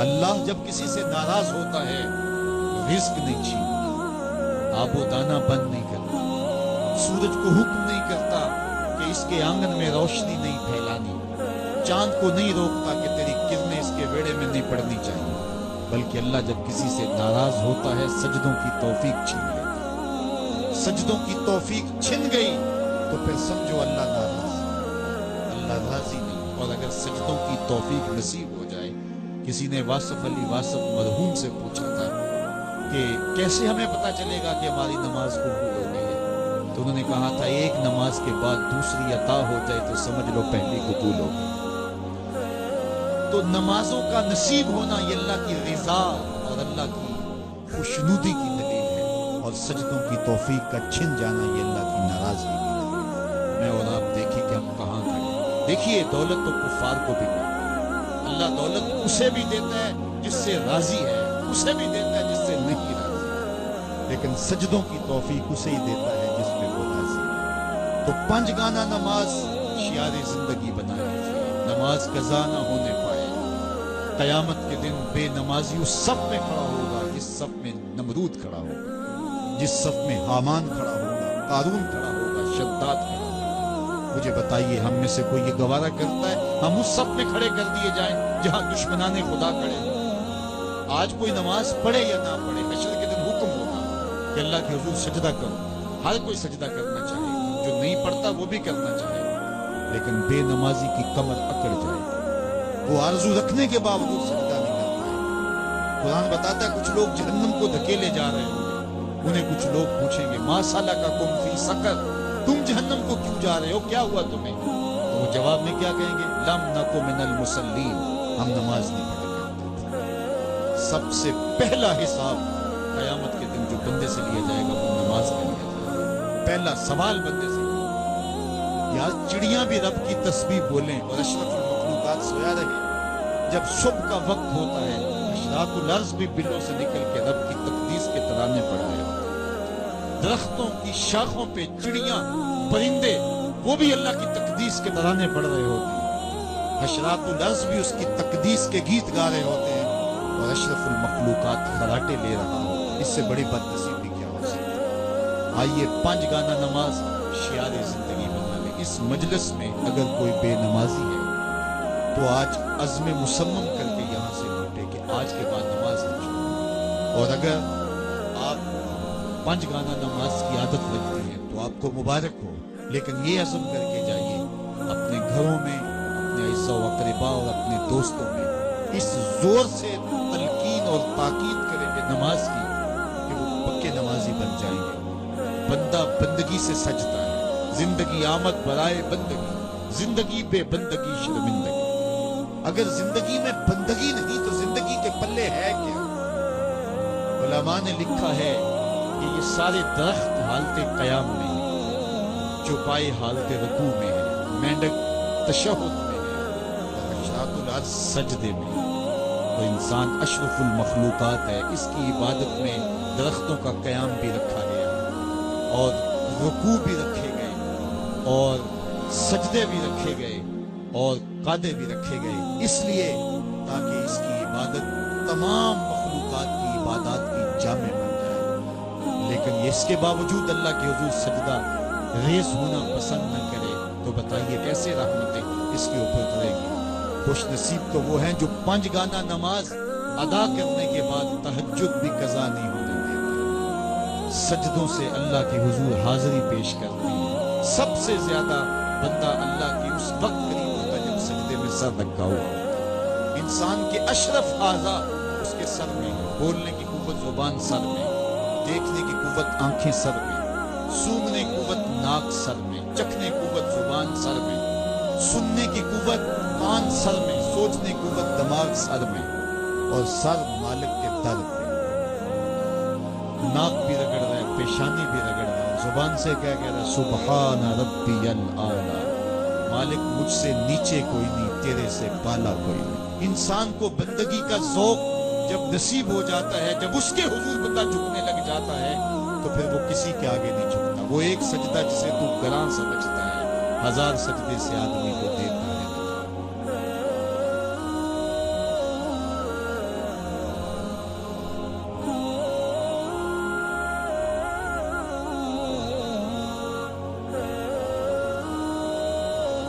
اللہ جب کسی سے ناراض ہوتا ہے رزق نہیں چھینتا، آب و دانہ بند نہیں کرتا، سورج کو حکم نہیں کرتا کہ اس کے آنگن میں روشنی نہیں پھیلانی، چاند کو نہیں روکتا کہ تیری کرنیں اس کے ویڑے میں نہیں پڑنی چاہیے، بلکہ اللہ جب کسی سے ناراض ہوتا ہے سجدوں کی توفیق چھین لیتا ہے۔ سجدوں کی توفیق چھن گئی تو پھر سمجھو اللہ ناراض، اللہ راضی نہیں۔ اور اگر سجدوں کی توفیق نصیب ہو جائے، کسی نے واصف علی واصف مرحوم سے پوچھا تھا کہ کیسے ہمیں پتا چلے گا کہ ہماری نماز قبول ہو گئی ہے، تو انہوں نے کہا تھا ایک نماز کے بعد دوسری عطا ہو جائے تو سمجھ لو پہلی قبول ہو گئی۔ تو نمازوں کا نصیب ہونا یہ اللہ کی رضا اور اللہ کی خوشنودی کی دلیل ہے، اور سجدوں کی توفیق کا چھن جانا یہ اللہ کی ناراضگی کی دلیل ہے۔ میں اور آپ دیکھیں کہ ہم کہاں کھڑے ہیں۔ دیکھیے دولت تو کفار کو بھی ملتی ہے، اللہ دولت اسے بھی دیتا ہے جس سے راضی ہے، اسے بھی دیتا ہے جس سے نہیں راضی، لیکن سجدوں کی توفیق اسے ہی دیتا ہے جس میں وہ راضی ہے۔ تو پنج گانا نماز شعار زندگی بنا لیجیے، نماز قضا نہ ہونے پائے۔ قیامت کے دن بے نمازی اس صف میں کھڑا ہوگا جس صف میں نمرود کھڑا ہوگا، جس صف میں حامان کھڑا ہوگا، قارون کھڑا ہوگا، شداد کھڑا ہوگا۔ مجھے بتائیے ہم میں سے کوئی یہ گوارہ کرتا ہے ہم اس صف میں کھڑے کر دیے جائیں جہاں دشمنان خدا کھڑے ہوں؟ آج کوئی نماز پڑھے یا نہ پڑھے، حشر کے دن حکم ہوگا کہ اللہ کے حضور سجدہ کرو۔ ہر کوئی سجدہ کرنا چاہے، جو نہیں پڑھتا وہ بھی کرنا چاہے، لیکن بے نمازی کی کمر اکڑ جائے گی، وہ آرزو رکھنے کے باوجود سجدہ نہیں کر پائے۔ قرآن بتاتا ہے کچھ لوگ جہنم کو دھکیلے جا رہے ہوں گے، انہیں کچھ لوگ پوچھیں گے ما سلککم فی سقر، تم جہنم کو کیوں جا رہے ہو، کیا ہوا تمہیں؟ تو وہ جواب میں کیا کہیں گے؟ لم نک من المصلین، ہم نماز نہیں پڑھا کرتے۔ سب سے پہلا حساب قیامت کے دن جو بندے سے لیا جائے گا وہ نماز کا لیا جائے گا۔ پہلا سوال بندے سے یار چڑیاں بھی رب کی تسبیح بولیں اور اشرف المخلوقات سویا رہے، جب صبح کا وقت ہوتا ہے اشراق الارض بھی بلوں سے نکل کے رب کی تقدیس کے ترانے پڑھ رہے ہوتے ہیں۔ درختوں کی شاخوں پہ چڑیاں پرندے وہ بھی اللہ کی تقدیس کے ترانے پڑھ رہے ہوتے ہیں، حشرات الارض بھی اس کی تقدیس کے گیت گا رہے ہوتے ہیں، اور اشرف المخلوقات خراٹے لے رہا ہو۔ اس سے بڑی بدنصیبی کیا ہو سکتی ہے؟ آئیے پنج گانا نماز شعار زندگی بنا لیں۔ اس مجلس میں اگر کوئی بے نمازی ہے تو آج عزم مصمم کر کے یہاں سے لوٹے کہ آج کے بعد نماز نہیں چھوڑوں، اور اگر آپ پنج گانا نماز کی عادت رکھتی ہیں تو آپ کو مبارک ہو، لیکن یہ عزم کر کے جائیے اپنے گھروں میں، اپنے اعزاء و اقرباء اور اپنے دوستوں میں اس زور سے تلقین اور تاکید کریں گے نماز کی کہ وہ پکے نمازی بن جائیں گے۔ بندہ بندگی سے سجتا ہے، زندگی آمد برائے بندگی، زندگی بے بندگی شرمندگی۔ اگر زندگی میں بندگی نہیں تو زندگی کے پلے ہے کیا؟ علماء نے لکھا ہے کہ یہ سارے درخت حالت قیام میں ہیں، چوپائے حالت رکوع میں ہے، مینڈک تشہد میں ہے، اور حشرات الارض سجدے میں ہے، اور انسان اشرف المخلوقات ہے۔ اس کی عبادت میں درختوں کا قیام بھی رکھا گیا، اور رکوع بھی رکھے گئے، اور سجدے بھی رکھے گئے، اور قعدے بھی رکھے گئے، اس لیے تاکہ اس کی عبادت تمام مخلوقات کی عبادات کی جامع بن جائے۔ لیکن اس کے باوجود اللہ کے حضور سجدہ ریز ہونا پسند نہ کرے تو بتائیے کیسے رحمتیں اس کے اوپر اترے گی؟ خوش نصیب تو وہ ہیں جو پنج گانا نماز ادا کرنے کے بعد تہجد بھی قضا نہیں ہونے دیتے، سجدوں سے اللہ کے حضور حاضری پیش کرتے ہیں۔ سب سے زیادہ بندہ اللہ کی اس وقت قریب ہوتا ہے جب سجدے میں سر رکھا ہوا ہوتا ہے۔ انسان کے اشرف اعضاء اس کے سر میں، بولنے کی قوت زبان سر میں، دیکھنے کی قوت آنکھیں سر میں، سونگنے کی قوت ناک سر میں، چکھنے کی قوت زبان سر میں، سننے کی قوت کان سر میں، سوچنے کی قوت دماغ سر میں، اور سر مالک کے در پہ۔ ناک بھی رگڑ رہا ہے، پیشانی بھی رگڑ رہا ہے، زبان سے کیا کہہ رہا ہے؟ سبحان ربی الاعلی، مالک مجھ سے نیچے کوئی نہیں، تیرے سے بالا کوئی نہیں۔ انسان کو بندگی کا ذوق جب نصیب ہو جاتا ہے، جب اس کے حضور بندہ جھکنے لگ جاتا ہے، تو پھر وہ کسی کے آگے نہیں جھکتا۔ وہ ایک سجدہ جسے تو گراں سمجھتا ہے، 1000 سجدے سے آدمی کو دیتا ہے۔